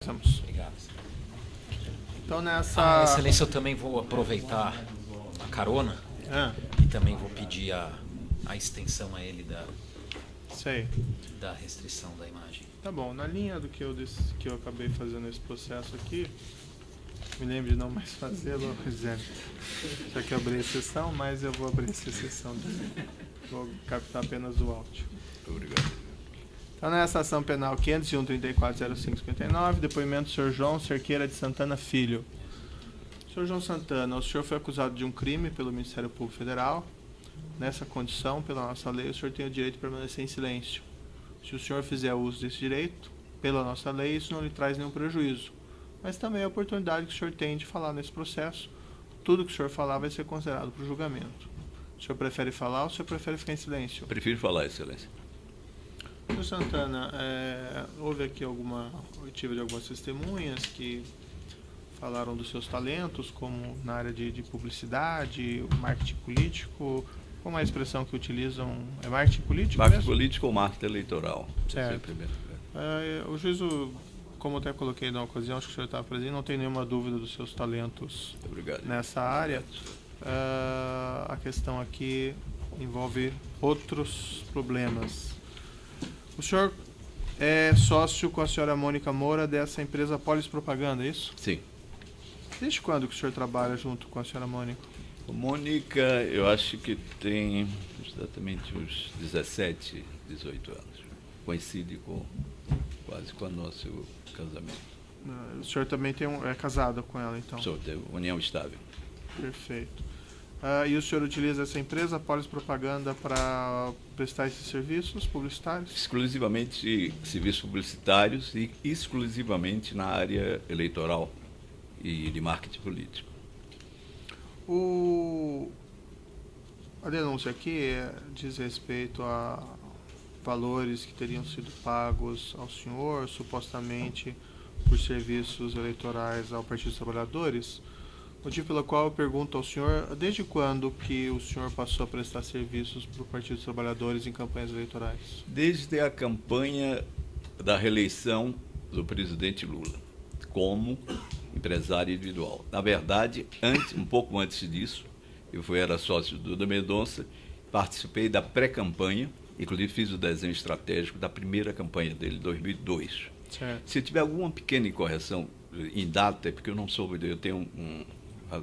Estamos. Obrigado. Então, nessa... Excelência, eu também vou aproveitar a carona e também vou pedir a extensão a ele da restrição da imagem. Tá bom, na linha do que eu acabei fazendo esse processo aqui, me lembro de não mais fazê-lo, já que eu abri a sessão, mas eu vou abrir essa sessão também. Vou captar apenas o áudio. Obrigado. Então, nessa ação penal 501-340559, depoimento do senhor João Cerqueira de Santana Filho. Senhor João Santana, o senhor foi acusado de um crime pelo Ministério Público Federal. Nessa condição, pela nossa lei, o senhor tem o direito de permanecer em silêncio. Se o senhor fizer uso desse direito, pela nossa lei, isso não lhe traz nenhum prejuízo. Mas também é a oportunidade que o senhor tem de falar nesse processo. Tudo que o senhor falar vai ser considerado para o julgamento. O senhor prefere falar ou o senhor prefere ficar em silêncio? Prefiro falar, Excelência. Senhor Santana, houve aqui eu tive de algumas testemunhas que falaram dos seus talentos, como na área de publicidade, marketing político. Como é a expressão que utilizam? É marketing político Marketing mesmo? político ou marketing eleitoral. Certo. O juízo, como eu até coloquei na ocasião, acho que o senhor estava presente, não tem nenhuma dúvida dos seus talentos nessa área. A questão aqui envolve outros problemas. O senhor é sócio com a senhora Mônica Moura dessa empresa Polis Propaganda, é isso? Sim. Desde quando que o senhor trabalha junto com a senhora Mônica? Mônica, eu acho que tem exatamente uns 17, 18 anos. Coincide quase com o nosso casamento. O senhor também é casado com ela, então? Sou de união estável. Perfeito. E o senhor utiliza essa empresa, Polis Propaganda, para prestar esses serviços publicitários? Exclusivamente serviços publicitários e exclusivamente na área eleitoral e de marketing político. A denúncia aqui diz respeito a valores que teriam sido pagos ao senhor, supostamente por serviços eleitorais ao Partido dos Trabalhadores. Motivo pelo qual eu pergunto ao senhor, desde quando que o senhor passou a prestar serviços para o Partido dos Trabalhadores em campanhas eleitorais? Desde a campanha da reeleição do presidente Lula, como empresário individual. Na verdade, um pouco antes disso, era sócio do Duda Mendonça, participei da pré-campanha, inclusive fiz o desenho estratégico da primeira campanha dele, 2002. Certo. Se tiver alguma pequena incorreção em data, é porque eu não soube, eu tenho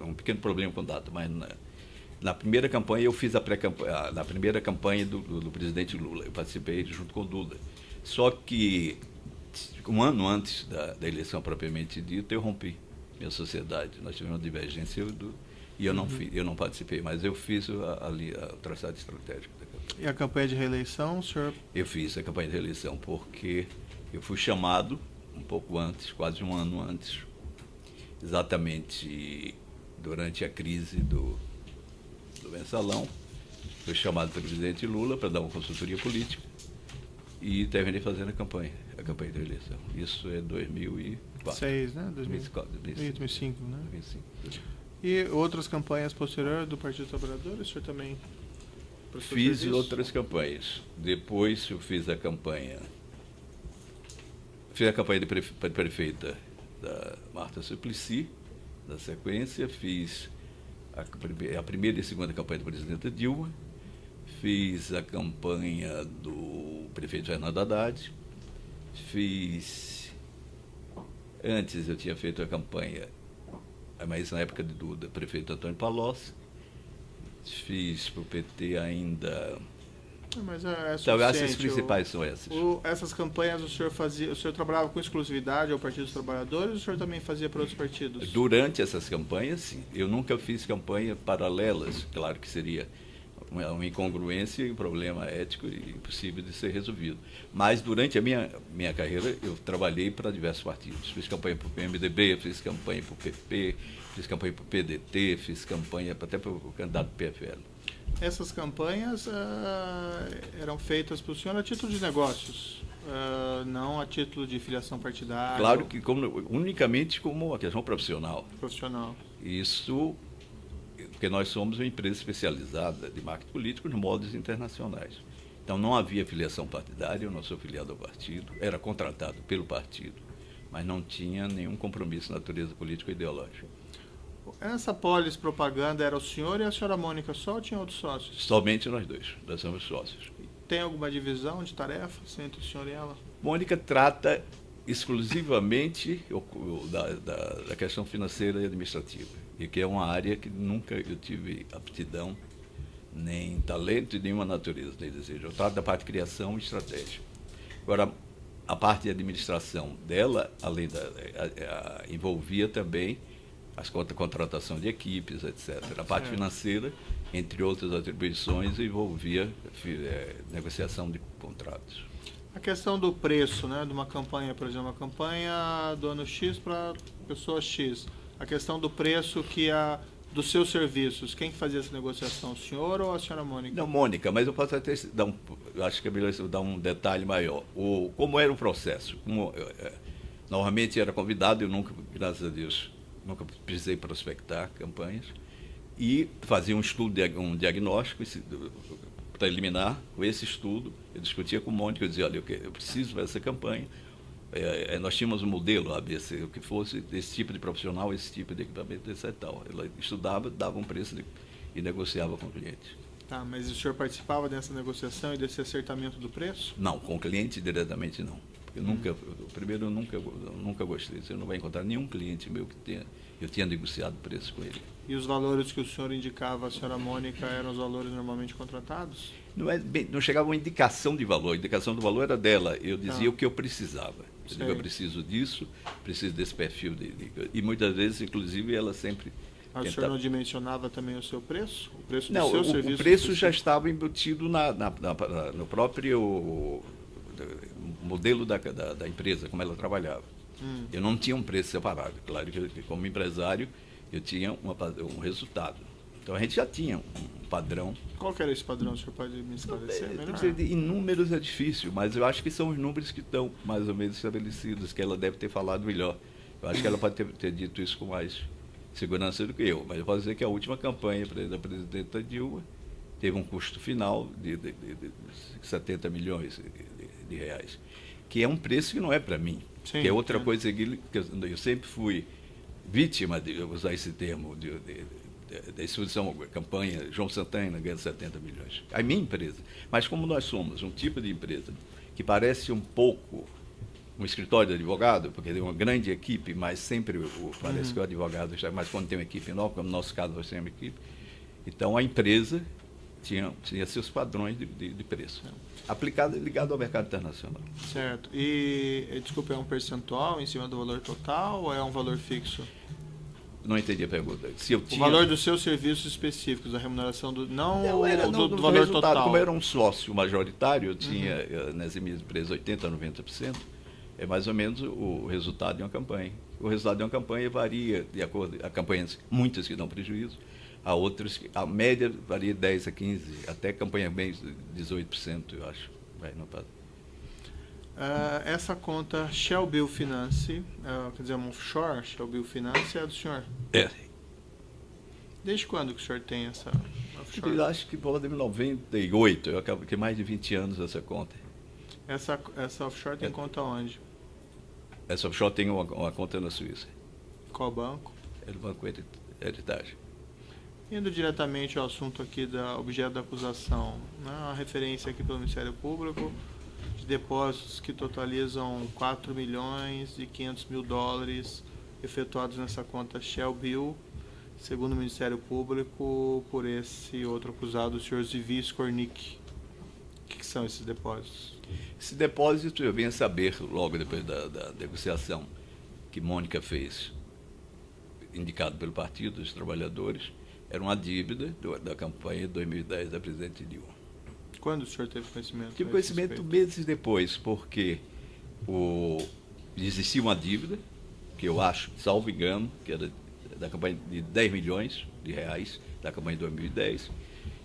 um pequeno problema com data, mas na primeira campanha eu fiz na primeira campanha do presidente Lula, eu participei junto com o Duda. Só que um ano antes da eleição propriamente dita, eu rompi minha sociedade. Nós tivemos uma divergência e eu não participei, mas eu fiz o traçado estratégico da campanha. E a campanha de reeleição, o senhor? Eu fiz a campanha de reeleição porque eu fui chamado um pouco antes, quase um ano antes, exatamente durante a crise do mensalão. Fui chamado pelo presidente Lula para dar uma consultoria política e terminei fazendo a campanha de reeleição. Isso é 2004. 2006, né? 2005, né? 2005. E outras campanhas posteriores do Partido dos Trabalhadores, o senhor também fiz outras campanhas. Depois eu fiz a campanha de prefeita da Marta Suplicy, na sequência, fiz a primeira e a segunda campanha da presidenta Dilma, fiz a campanha do prefeito Fernando Haddad, antes eu tinha feito a campanha, mas na época de Duda, prefeito Antônio Palocci, fiz para o PT ainda... Mas então, essas principais são essas. Essas campanhas o senhor trabalhava com exclusividade ao Partido dos Trabalhadores ou o senhor também fazia para outros partidos? Durante essas campanhas, sim. Eu nunca fiz campanha paralelas, claro que seria uma incongruência e um problema ético impossível de ser resolvido. Mas durante a minha carreira eu trabalhei para diversos partidos. Fiz campanha para o PMDB, fiz campanha para o PP, fiz campanha para o PDT, fiz campanha até para o candidato do PFL. Essas campanhas eram feitas para o senhor a título de negócios, não a título de filiação partidária? Claro que unicamente como uma questão profissional. Isso, porque nós somos uma empresa especializada de marketing político nos moldes internacionais. Então não havia filiação partidária, eu não sou filiado ao partido, era contratado pelo partido mas não tinha nenhum compromisso de natureza política ou ideológica. Essa Polis Propaganda era o senhor e a senhora Mônica só ou tinha outros sócios? Somente nós dois, nós somos sócios. Tem alguma divisão de tarefas entre o senhor e ela? Mônica trata exclusivamente da questão financeira e administrativa, e que é uma área que nunca eu tive aptidão, nem talento e nenhuma natureza, nem desejo. Eu trato da parte de criação e estratégia. Agora, a parte de administração dela, além envolvia também as contratação de equipes, etc. A parte financeira, entre outras atribuições, envolvia negociação de contratos. A questão do preço, né, de uma campanha, por exemplo, uma campanha do ano X para pessoa X. A questão do preço dos seus serviços, quem fazia essa negociação, o senhor ou a senhora Mônica? Não, Mônica, mas eu posso até acho que é melhor dar um detalhe maior. Como era o processo? Normalmente era convidado, eu nunca, graças a Deus, nunca precisei prospectar campanhas, e fazia um diagnóstico preliminar. Com esse estudo, eu discutia com o Mônica, eu dizia, olha, eu preciso dessa campanha. Nós tínhamos um modelo ABC, o que fosse desse tipo de profissional, esse tipo de equipamento, etc. Ela estudava, dava um preço e negociava com o cliente. Tá, mas o senhor participava dessa negociação e desse acertamento do preço? Não, com o cliente diretamente não. Eu nunca gostei. Você não vai encontrar nenhum cliente meu que eu tenha negociado preço com ele. E os valores que o senhor indicava, a senhora Mônica, eram os valores normalmente contratados? Não chegava uma indicação de valor. A indicação do valor era dela. Eu dizia o que eu precisava. Eu preciso disso, preciso desse perfil. E muitas vezes, inclusive, ela sempre... O senhor não dimensionava também o seu preço? O preço do não, seu serviço? O preço já estava embutido no próprio modelo da empresa, como ela trabalhava. Eu não tinha um preço separado. Claro que, como empresário, eu tinha um resultado. Então, a gente já tinha um padrão. Qual que era esse padrão? O senhor pode me esclarecer melhor? Em números é difícil, mas eu acho que são os números que estão mais ou menos estabelecidos, que ela deve ter falado melhor. Eu acho que ela pode ter dito isso com mais segurança do que eu. Mas eu posso dizer que a última campanha da presidenta Dilma teve um custo final de 70 milhões de reais, que é um preço que não é para mim. Sim, que é outra coisa que eu sempre fui vítima de usar esse termo da instituição, campanha, João Santana ganha 70 milhões. A minha empresa. Mas como nós somos um tipo de empresa que parece um pouco um escritório de advogado, porque tem uma grande equipe, mas sempre parece que o advogado está, mas quando tem uma equipe nova, como no nosso caso nós temos uma equipe, então a empresa tinha seus padrões de preço, ligado ao mercado internacional. Certo. E, desculpa, é um percentual em cima do valor total ou é um valor fixo? Não entendi a pergunta. O valor dos seus serviços específicos, a remuneração do valor total. Como eu era um sócio majoritário, eu tinha nas minhas empresas 80% a 90%, é mais ou menos o resultado de uma campanha. O resultado de uma campanha varia de acordo com campanhas, muitas que dão prejuízo, a outras, a média varia de 10% a 15%, até campanha bem 18%, eu acho. Essa conta Shell Bill Finance, quer dizer, uma offshore, Shell Bill Finance, é do senhor? É. Desde quando que o senhor tem essa offshore? Eu acho que por 98, eu acabo que mais de 20 anos essa conta. Essa offshore tem conta onde? Essa offshore tem uma conta na Suíça. Qual banco? É do Banco Heritage. Indo diretamente ao assunto aqui da objeto da acusação, né? A referência aqui pelo Ministério Público de depósitos que totalizam 4 milhões e 500 mil dólares efetuados nessa conta Shell Bill, segundo o Ministério Público, por esse outro acusado, o senhor Zivi Skornik. O que são esses depósitos? Esse depósito eu vim a saber logo depois da negociação que Mônica fez, indicado pelo Partido dos Trabalhadores. Era uma dívida da campanha de 2010 da presidente Dilma. Quando o senhor teve conhecimento? Tive conhecimento meses depois, porque existia uma dívida, que eu acho, salvo engano, que era da campanha de 10 milhões de reais, da campanha de 2010,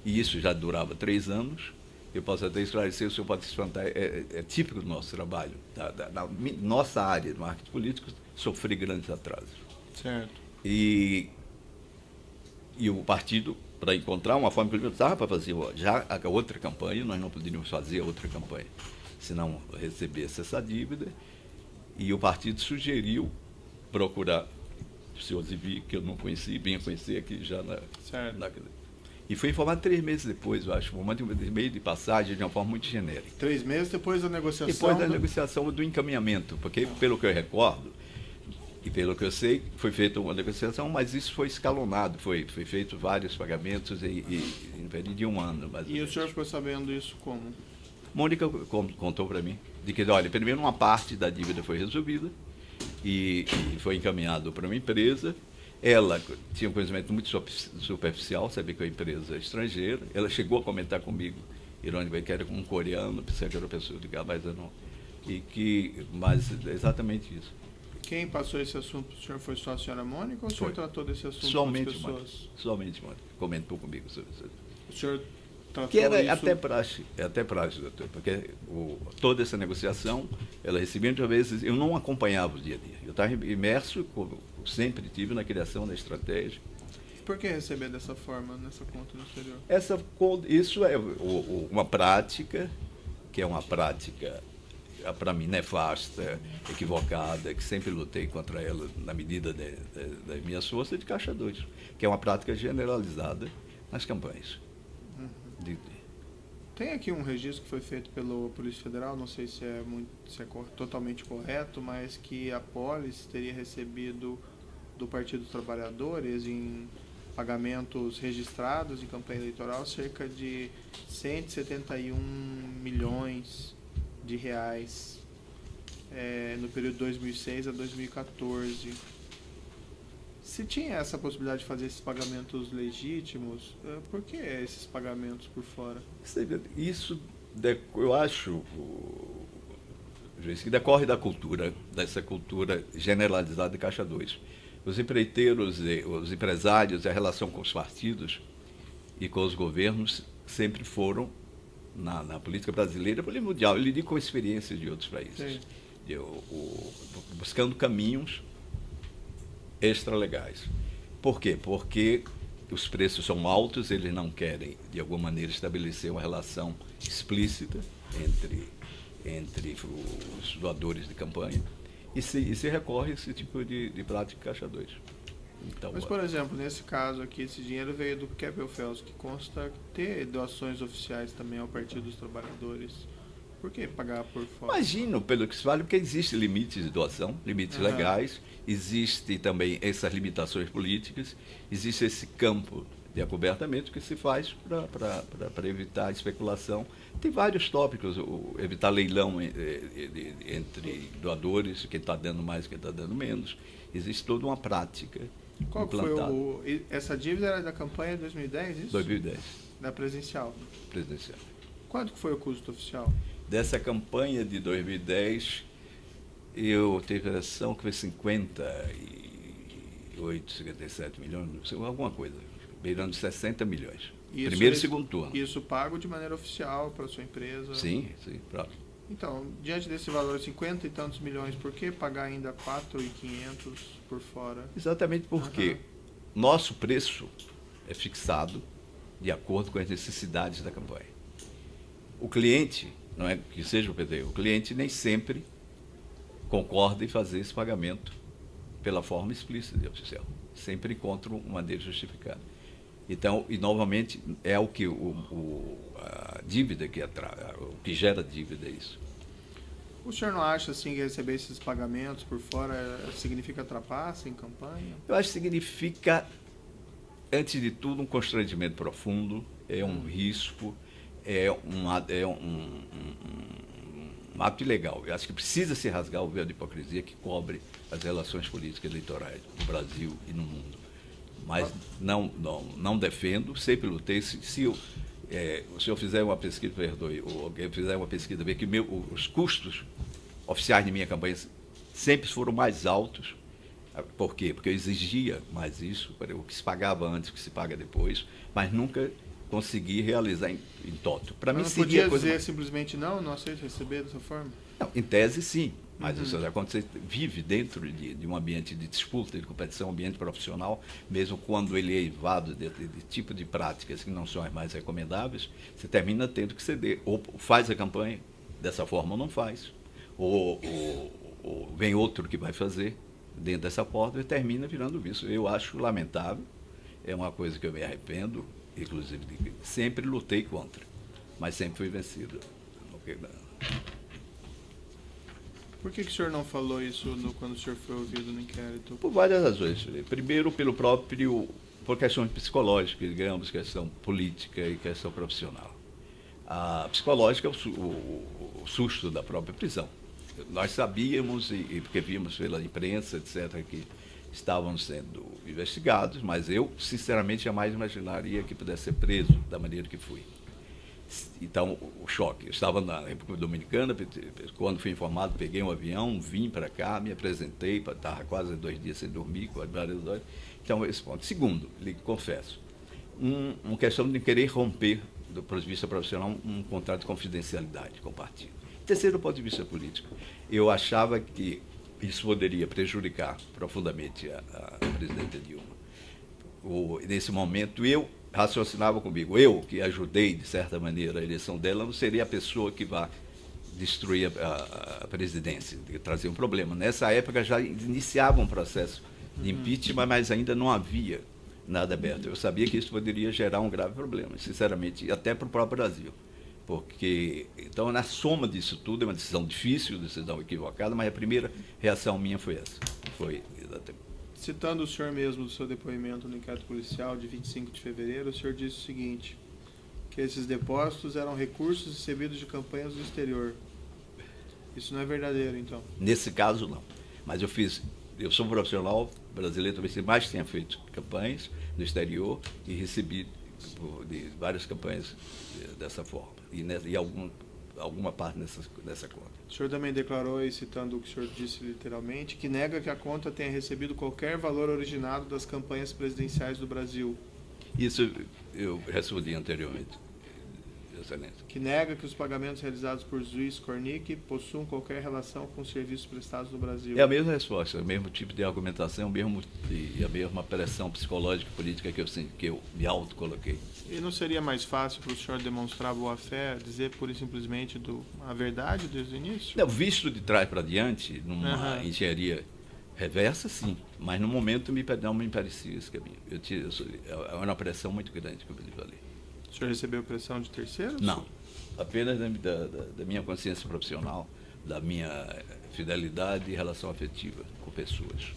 e isso já durava 3 anos. Eu posso até esclarecer, o senhor pode se espantar, é típico do nosso trabalho, da nossa área de marketing político, sofrer grandes atrasos. Certo. E o partido, para encontrar uma forma que ele precisava para fazer já a outra campanha, nós não poderíamos fazer a outra campanha se não recebesse essa dívida, E o partido sugeriu procurar o senhor Zivi, que eu não conheci, vinha conhecer aqui já e foi informado 3 meses depois, eu acho, um meio de passagem de uma forma muito genérica. 3 meses depois da negociação? Depois da negociação do encaminhamento, porque pelo que eu recordo, e pelo que eu sei, foi feita uma negociação, mas isso foi escalonado, foi feito vários pagamentos em período de 1 ano. E o senhor ficou sabendo isso como? Mônica contou para mim, de que, olha, primeiro uma parte da dívida foi resolvida e foi encaminhado para uma empresa. Ela tinha um conhecimento muito superficial, sabia que é uma empresa estrangeira. Ela chegou a comentar comigo, ironicamente, que era um coreano, pensei que era uma pessoa de Gabás, não. Mas é exatamente isso. Quem passou esse assunto? O senhor foi só a senhora Mônica ou o senhor tratou desse assunto somente com as pessoas? Mônica. Somente Mônica. Comentou comigo sobre isso. O senhor tratou que era isso... até praxe, doutor, porque toda essa negociação, ela recebia muitas vezes, eu não acompanhava o dia a dia. Eu estava imerso, como sempre tive, na criação da estratégia. Por que receber dessa forma, nessa conta no exterior? Isso é uma prática, que é uma prática, para mim, nefasta, equivocada, que sempre lutei contra ela na medida das minhas forças, de Caixa 2, que é uma prática generalizada nas campanhas. Tem aqui um registro que foi feito pela Polícia Federal, não sei se é totalmente correto, mas que a Polis teria recebido do Partido dos Trabalhadores em pagamentos registrados em campanha eleitoral cerca de 171 milhões de reais no período de 2006 a 2014. Se tinha essa possibilidade de fazer esses pagamentos legítimos, por que esses pagamentos por fora? Isso, eu acho, que decorre dessa cultura generalizada de Caixa 2. Os empreiteiros, os empresários, a relação com os partidos e com os governos sempre foram, na política brasileira, política mundial, eu lido com experiências de outros países, buscando caminhos extralegais. Por quê? Porque os preços são altos, eles não querem, de alguma maneira, estabelecer uma relação explícita entre os doadores de campanha e se recorre a esse tipo de prática Caixa 2. Então, mas, por exemplo, nesse caso aqui, esse dinheiro veio do Kepler-Fels, que consta ter doações oficiais também ao Partido dos Trabalhadores. Por que pagar por fora? Imagino, pelo que se fala, porque existem limites de doação, limites legais, existe também essas limitações políticas, existe esse campo de acobertamento que se faz para evitar especulação. Tem vários tópicos, evitar leilão entre doadores, quem está dando mais, quem está dando menos. Existe toda uma prática. Qual foi essa dívida era da campanha de 2010, isso? 2010. Da presidencial? Presidencial. Quanto que foi o custo oficial? Dessa campanha de 2010, eu tive a impressão que foi 58, 57 milhões, não sei, alguma coisa, beirando 60 milhões. Primeiro e segundo turno. Isso pago de maneira oficial para a sua empresa? Sim, claro. Então, diante desse valor, 50 e tantos milhões, por que pagar ainda 4.500 por fora? Exatamente porque nosso preço é fixado de acordo com as necessidades da campanha. O cliente, não é que seja o PT, o cliente nem sempre concorda em fazer esse pagamento pela forma explícita de oficial. Sempre encontra uma maneira justificada. Então, e novamente, é o que a dívida o que gera dívida é isso. O senhor não acha assim que receber esses pagamentos por fora significa trapaça em campanha? Eu acho que significa, antes de tudo, um constrangimento profundo, é um risco, é um ato ilegal. Eu acho que precisa se rasgar o véu de hipocrisia que cobre as relações políticas eleitorais no Brasil e no mundo. Mas não defendo, sempre lutei. Se o senhor fizer uma pesquisa, ou alguém fizer uma pesquisa, ver que os custos oficiais de minha campanha sempre foram mais altos. Por quê? Porque eu exigia mais isso, o que se pagava antes, o que se paga depois, mas nunca consegui realizar em toto. Para mim seria podia dizer simplesmente não aceito receber dessa forma? Não, em tese sim, mas quando você vive dentro de um ambiente de disputa, de competição, um ambiente profissional, mesmo quando ele é evado de tipo de práticas que não são as mais recomendáveis, você termina tendo que ceder. Ou faz a campanha dessa forma ou não faz. Ou ou vem outro que vai fazer dentro dessa porta e termina virando vice. Eu acho lamentável, é uma coisa que eu me arrependo, inclusive sempre lutei contra, mas sempre fui vencido. Por que o senhor não falou isso quando o senhor foi ouvido no inquérito? Por várias razões. Primeiro, por questões psicológicas, digamos, questão política e questão profissional. A psicológica é o susto da própria prisão. Nós sabíamos, porque vimos pela imprensa, etc., que estavam sendo investigados, mas eu, sinceramente, jamais imaginaria que pudesse ser preso da maneira que fui. Então, o choque. Eu estava na República Dominicana, quando fui informado, peguei um avião, vim para cá, me apresentei, estava quase 2 dias sem dormir, com várias horas. Então, esse ponto. Segundo, lhe confesso, uma questão de querer romper, do ponto de vista profissional, um contrato de confidencialidade com o partido. Terceiro, do ponto de vista político, eu achava que isso poderia prejudicar profundamente a presidenta Dilma. Nesse momento, eu raciocinava comigo, eu que ajudei, de certa maneira, a eleição dela, não seria a pessoa que vai destruir a presidência, trazer um problema. Nessa época já iniciava um processo de impeachment, mas ainda não havia nada aberto. Eu sabia que isso poderia gerar um grave problema, sinceramente, até para o próprio Brasil. Porque, então, na soma disso tudo, é uma decisão difícil, decisão equivocada, mas a primeira reação minha foi essa. Foi exatamente. Citando o senhor mesmo do seu depoimento no inquérito policial de 25 de fevereiro, o senhor disse o seguinte, que esses depósitos eram recursos recebidos de campanhas do exterior. Isso não é verdadeiro, então? Nesse caso, não. Mas eu sou um profissional brasileiro, talvez mais tenha feito campanhas no exterior e recebi de várias campanhas dessa forma. E alguma parte nessa conta. O senhor também declarou, aí, citando o que o senhor disse literalmente, que nega que a conta tenha recebido qualquer valor originado das campanhas presidenciais do Brasil. Isso eu respondi anteriormente, Excelência. Que nega que os pagamentos realizados por Luiz Cornic possuam qualquer relação com os serviços prestados no Brasil. É a mesma resposta, o mesmo tipo de argumentação, e a mesma pressão psicológica e política que eu me autocoloquei. E não seria mais fácil para o senhor demonstrar boa-fé, dizer pura e simplesmente a verdade desde o início? Não, visto de trás para diante, numa engenharia reversa, sim, mas no momento não me parecia esse caminho. É uma pressão muito grande que eu falei. O senhor recebeu pressão de terceiros? Não, apenas da minha consciência profissional, da minha fidelidade e relação afetiva com pessoas.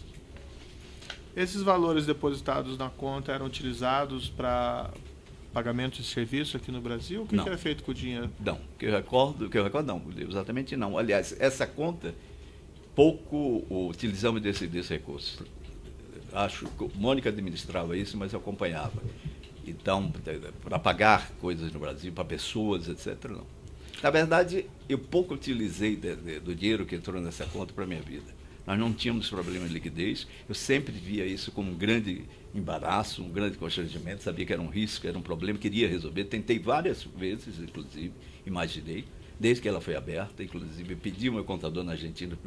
Esses valores depositados na conta eram utilizados para pagamento de serviço aqui no Brasil? O que era feito com o dinheiro? Não, que eu recordo não, exatamente não. Aliás, essa conta, pouco utilizamos desse recurso. Acho que Mônica administrava isso, mas eu acompanhava. Então, para pagar coisas no Brasil, para pessoas, etc., não. Na verdade, eu pouco utilizei do dinheiro que entrou nessa conta para a minha vida. Nós não tínhamos problema de liquidez, eu sempre via isso como um grande embaraço, um grande constrangimento, sabia que era um risco, era um problema, queria resolver. Tentei várias vezes, inclusive, imaginei, desde que ela foi aberta, inclusive pedi ao meu contador na Argentina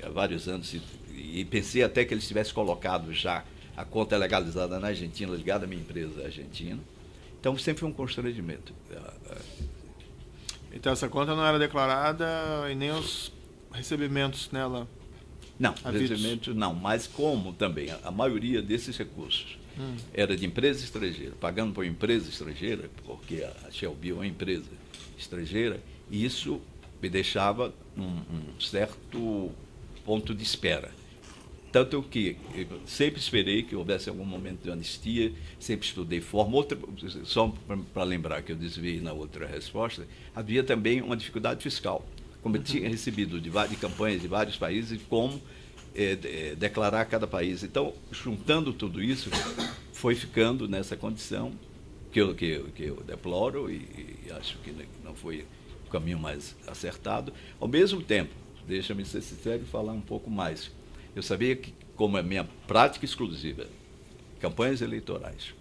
há vários anos, e pensei até que ele tivesse colocado já a conta legalizada na Argentina, ligada à minha empresa argentina. Então, sempre foi um constrangimento. Então, essa conta não era declarada e nem os recebimentos nela? Não, recebimentos não, mas como também a maioria desses recursos era de empresa estrangeira, pagando por empresa estrangeira, porque a Shell Bio é uma empresa estrangeira, e isso me deixava um certo ponto de espera. Tanto que eu sempre esperei que houvesse algum momento de anistia, sempre estudei forma. Só para lembrar que eu desviei na outra resposta, havia também uma dificuldade fiscal. Como eu tinha recebido de campanhas de vários países, como declarar cada país. Então, juntando tudo isso, foi ficando nessa condição que eu deploro e acho que não foi o caminho mais acertado. Ao mesmo tempo, deixa-me ser sincero e falar um pouco mais. Eu sabia que, como é minha prática exclusiva, campanhas eleitorais,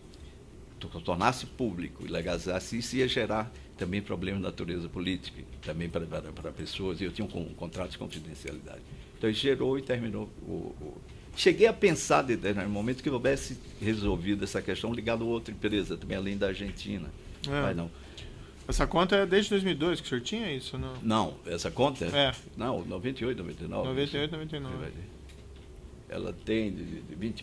tornasse público e legalizasse, isso ia gerar também problemas de natureza política, também para pessoas, e eu tinha um contrato de confidencialidade. Então, isso gerou e terminou. Cheguei a pensar, no momento que eu houvesse resolvido essa questão, ligado a outra empresa, também além da Argentina, mas não. Essa conta é desde 2002 que o senhor tinha isso? Não, não essa conta? É. Não, 98, 99. 98, 99. Ela tem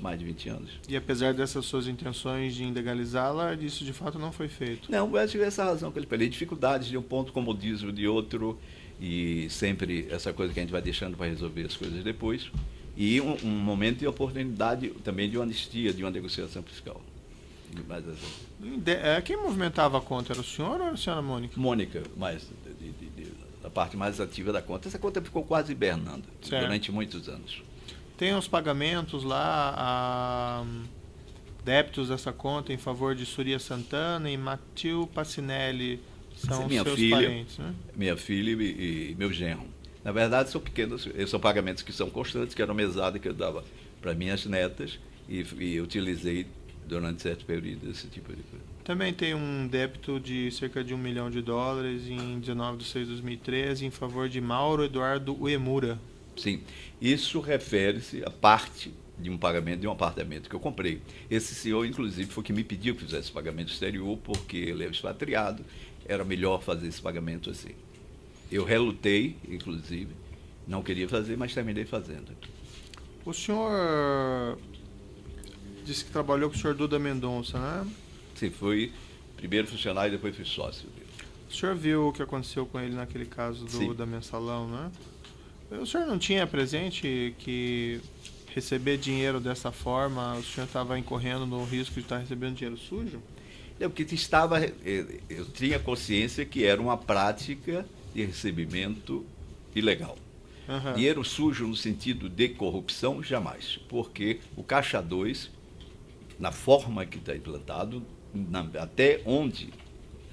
mais de 20 anos. E apesar dessas suas intenções de ilegalizá-la, isso de fato não foi feito? Não, eu acho que essa razão que ele falou. Dificuldades de um ponto, comodismo de outro, e sempre essa coisa que a gente vai deixando para resolver as coisas depois. E um momento de oportunidade também de uma anistia, de uma negociação fiscal. Mas, quem movimentava a conta? Era o senhor ou era a senhora Mônica? Mônica, mas a parte mais ativa da conta. Essa conta ficou quase hibernando durante muitos anos. Tem os pagamentos lá, débitos dessa conta em favor de Surya Santana e Matil Passinelli, são seus parentes, né? Minha filha e meu genro. Na verdade, são pequenos, são pagamentos que são constantes, que eram mesada que eu dava para minhas netas e utilizei durante certo período esse tipo de coisa. Também tem um débito de cerca de $1 milhão em 19/6/2013 em favor de Mauro Eduardo Uemura. Sim, isso refere-se a parte de um pagamento de um apartamento que eu comprei. Esse senhor, inclusive, foi que me pediu que fizesse pagamento exterior, porque ele é expatriado, era melhor fazer esse pagamento assim. Eu relutei, inclusive, não queria fazer, mas terminei fazendo. O senhor disse que trabalhou com o senhor Duda Mendonça, né? Sim, fui primeiro funcionário e depois fui sócio dele. O senhor viu o que aconteceu com ele naquele caso da Mensalão, né? O senhor não tinha presente que receber dinheiro dessa forma, o senhor estava incorrendo no risco de estar recebendo dinheiro sujo? Eu tinha consciência que era uma prática de recebimento ilegal. Uhum. Dinheiro sujo no sentido de corrupção, jamais. Porque o Caixa 2, na forma que está implantado, até onde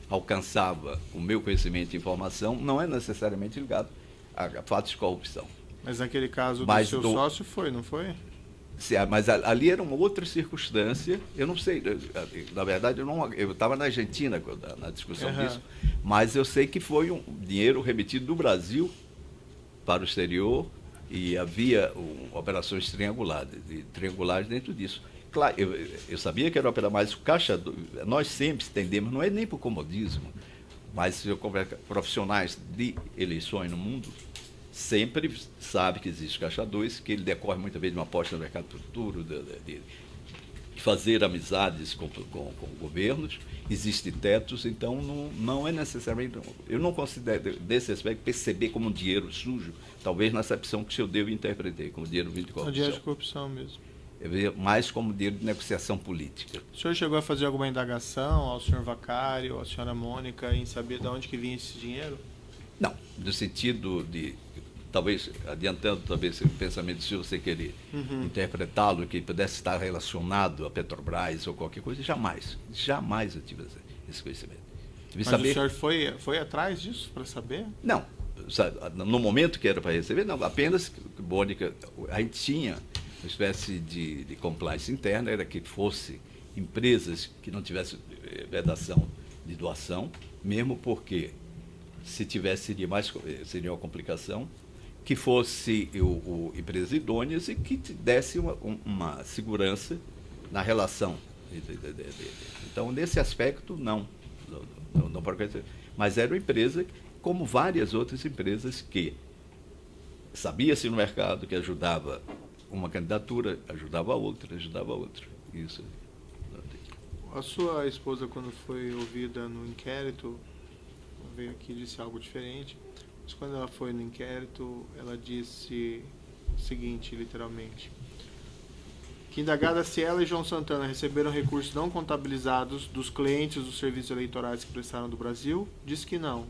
alcançava o meu conhecimento e informação, não é necessariamente ligado a fatos de corrupção. Mas naquele caso do seu sócio foi, não foi? Mas ali era uma outra circunstância, eu não sei, na verdade eu estava na Argentina na discussão disso, mas eu sei que foi um dinheiro remetido do Brasil para o exterior e havia operações triangulares dentro disso. Claro, eu sabia que era opera mais o Caixa, nós sempre entendemos, não é nem por comodismo, mas se eu converso com profissionais de eleições no mundo, sempre sabe que existe Caixa 2, que ele decorre muitas vezes de uma aposta no mercado futuro, de fazer amizades com governos, existem tetos, então não é necessariamente... Eu não considero, desse aspecto, perceber como um dinheiro sujo, talvez na acepção que eu devo interpretar, como dinheiro vindo de corrupção. Dinheiro de corrupção mesmo. Eu vejo mais como dinheiro de negociação política. O senhor chegou a fazer alguma indagação ao senhor Vacário, à senhora Mônica, em saber de onde que vinha esse dinheiro? Não, no sentido de, talvez, adiantando talvez o pensamento, se você querer interpretá-lo, que pudesse estar relacionado a Petrobras ou qualquer coisa, jamais eu tive esse conhecimento. Mas saber... o senhor foi atrás disso para saber? Não, no momento que era para receber, não, apenas, Mônica, a gente tinha uma espécie de compliance interna, era que fosse empresas que não tivessem vedação de doação, mesmo porque se tivesse seria uma complicação, que fosse empresas idôneas e que desse uma segurança na relação. Então, nesse aspecto, não mas era uma empresa como várias outras empresas que sabia-se no mercado que ajudava uma candidatura, ajudava a outra. Isso. A sua esposa, quando foi ouvida no inquérito, veio aqui e disse algo diferente, mas quando ela foi no inquérito, ela disse o seguinte, literalmente: que indagada se ela e João Santana receberam recursos não contabilizados dos clientes dos serviços eleitorais que prestaram do Brasil, diz que não.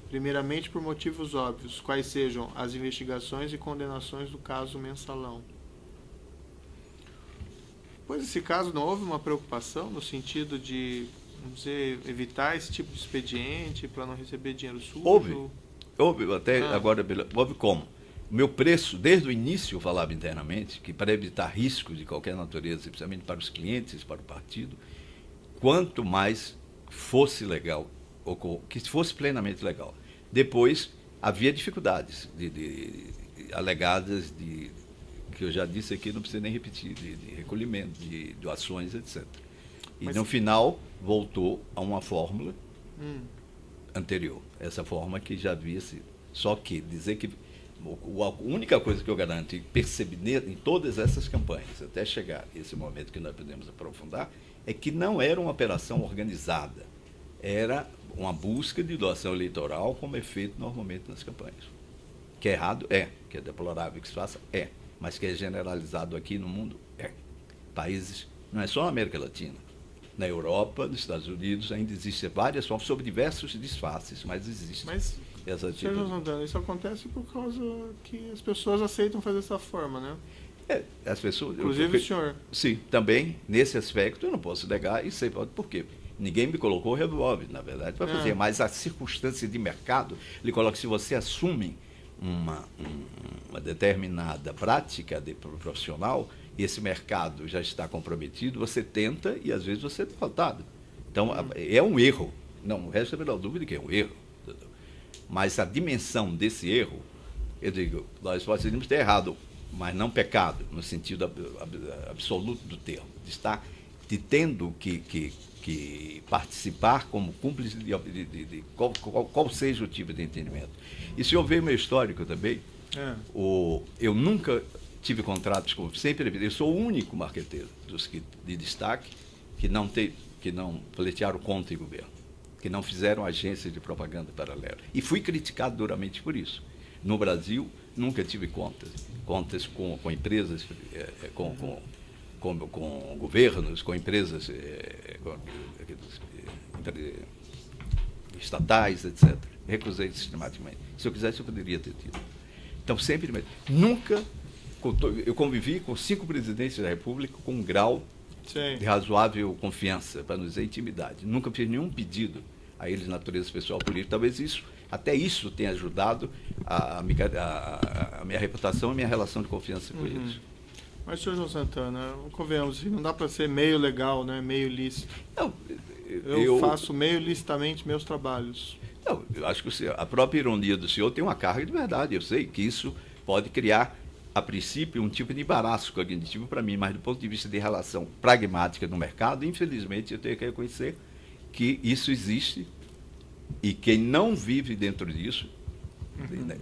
Primeiramente por motivos óbvios, quais sejam as investigações e condenações do caso Mensalão. Pois nesse caso não houve uma preocupação no sentido de, vamos dizer, evitar esse tipo de expediente para não receber dinheiro sujo? Houve até agora, houve como? O meu preço, desde o início eu falava internamente, que para evitar riscos de qualquer natureza, especialmente para os clientes, para o partido, quanto mais fosse legal, ou que fosse plenamente legal. Depois, havia dificuldades alegadas que eu já disse aqui, não precisa nem repetir, de recolhimento, de doações, etc. E no final, voltou a uma fórmula anterior. Essa forma que já havia sido. Só que dizer que a única coisa que eu garanto e percebi em todas essas campanhas, até chegar esse momento que nós podemos aprofundar, é que não era uma operação organizada. Era uma busca de doação eleitoral, como é feito normalmente nas campanhas. Que é errado? É. Que é deplorável que se faça? É. Mas que é generalizado aqui no mundo? É. Países, não é só na América Latina. Na Europa, nos Estados Unidos, ainda existem várias formas, sob diversos disfarces, mas existe. Mas, Sr. Santana, isso acontece por causa que as pessoas aceitam fazer dessa forma, né? As pessoas... Inclusive o senhor. Sim, também, nesse aspecto, eu não posso negar e sei por quê. Ninguém me colocou revólver, na verdade, para fazer, mas a circunstância de mercado lhe coloca, se você assume uma determinada prática de profissional, e esse mercado já está comprometido, você tenta e às vezes você é derrotado. Então, é um erro. Não resta a menor dúvida que é um erro. Mas a dimensão desse erro, eu digo, nós podemos ter errado, mas não pecado, no sentido absoluto do termo, de estar tendo que participar como cúmplice de qual seja o tipo de entendimento. E se eu ver meu histórico também, eu nunca tive contratos com... Sempre, eu sou o único marqueteiro de destaque que não pleitearam contra o governo, que não fizeram agência de propaganda paralela. E fui criticado duramente por isso. No Brasil, nunca tive contas com empresas, com governos, com empresas estatais, etc. Recusei sistematicamente. Se eu quisesse, eu poderia ter tido. Então, sempre... Nunca... Eu convivi com 5 presidentes da República com um grau de razoável confiança, para não dizer intimidade. Nunca fiz nenhum pedido a eles de natureza pessoal política. Talvez até isso tenha ajudado a minha reputação e a minha relação de confiança com eles. Mas, Sr. João Santana, convenhamos, não dá para ser meio legal, né? Meio lícito. Não, eu faço meio licitamente meus trabalhos. Não, eu acho que a própria ironia do senhor tem uma carga de verdade. Eu sei que isso pode criar, a princípio, um tipo de embaraço cognitivo para mim, mas do ponto de vista de relação pragmática no mercado, infelizmente, eu tenho que reconhecer que isso existe e quem não vive dentro disso,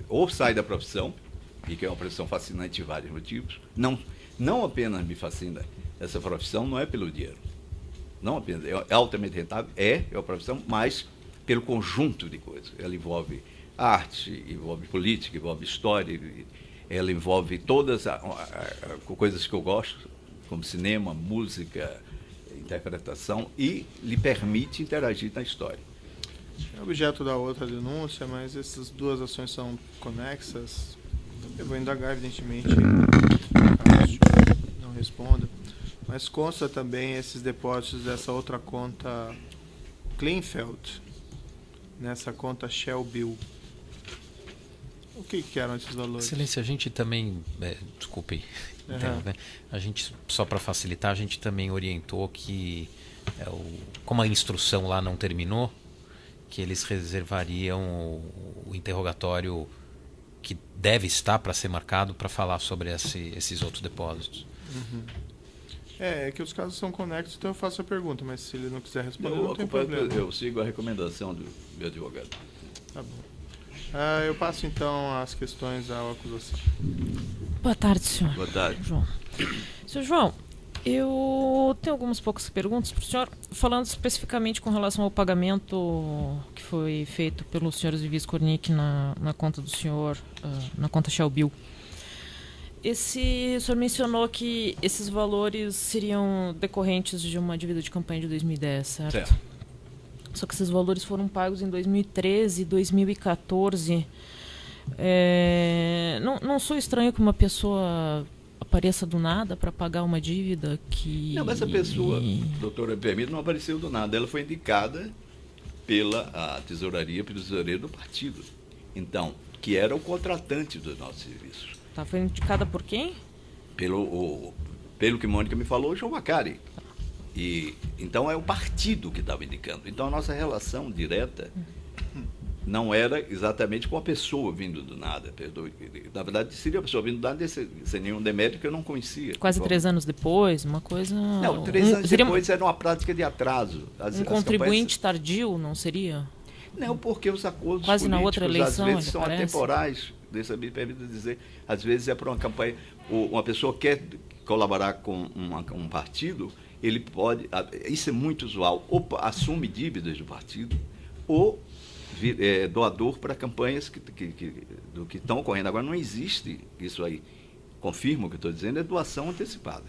ou sai da profissão, e que é uma profissão fascinante por vários motivos, não apenas me fascina essa profissão, não é pelo dinheiro, não apenas, é altamente rentável, é uma profissão, mas pelo conjunto de coisas. Ela envolve arte, envolve política, envolve história, ela envolve todas as coisas que eu gosto, como cinema, música, interpretação, e lhe permite interagir na história. É objeto da outra denúncia, mas essas duas ações são conexas. Eu vou indagar, evidentemente, caso não responda, mas consta também esses depósitos dessa outra conta Kleinfeld, nessa conta Shell Bill. O que eram esses valores? Excelência, a gente também, desculpe, né? A gente, só para facilitar, a gente também orientou que, como a instrução lá não terminou, que eles reservariam o interrogatório que deve estar para ser marcado para falar sobre esses outros depósitos. É que os casos são conexos, então eu faço a pergunta, mas se ele não quiser responder, não tem problema. Eu sigo a recomendação do meu advogado. Tá bom. Eu passo então as questões à acusação. Boa tarde, senhor. Boa tarde. João. Senhor João, eu tenho algumas poucas perguntas para o senhor, falando especificamente com relação ao pagamento que foi feito pelos senhores Vivi Skornik na conta do senhor, na conta Shell Bill. O senhor mencionou que esses valores seriam decorrentes de uma dívida de campanha de 2010, certo? Só que esses valores foram pagos em 2013 e 2014. Não sou estranho que uma pessoa apareça do nada para pagar uma dívida que... Não, mas essa pessoa, doutora, permite, não apareceu do nada. Ela foi indicada pela tesouraria, pelo tesoureiro do partido. Então, que era o contratante dos nossos serviços. Foi indicada por quem? Pelo que Mônica me falou, João Macari. Então é o partido que estava indicando. Então a nossa relação direta não era exatamente com a pessoa vindo do nada. Na verdade, seria a pessoa vindo do nada sem nenhum demérito que eu não conhecia. Quase 3 anos depois, uma coisa... Não, 3 anos depois era uma prática de atraso. Um contribuinte tardio, não seria? Não, porque os acordos Quase políticos, na outra eleição, às vezes, ele são aparece. atemporais. Me permita dizer, às vezes é para uma campanha, uma pessoa quer colaborar com um partido, ele pode, isso é muito usual, ou assume dívidas do partido, ou doador para campanhas que estão ocorrendo. Agora, não existe isso aí. Confirmo o que estou dizendo, é doação antecipada.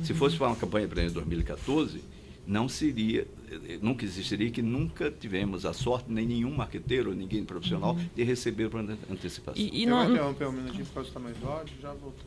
Se fosse para uma campanha para 2014, nunca existiria, que nunca tivemos a sorte, nem nenhum marqueteiro, ninguém profissional, de receber por antecipação. Eu vou interromper um minutinho por causa do tamanho do áudio, já voltamos.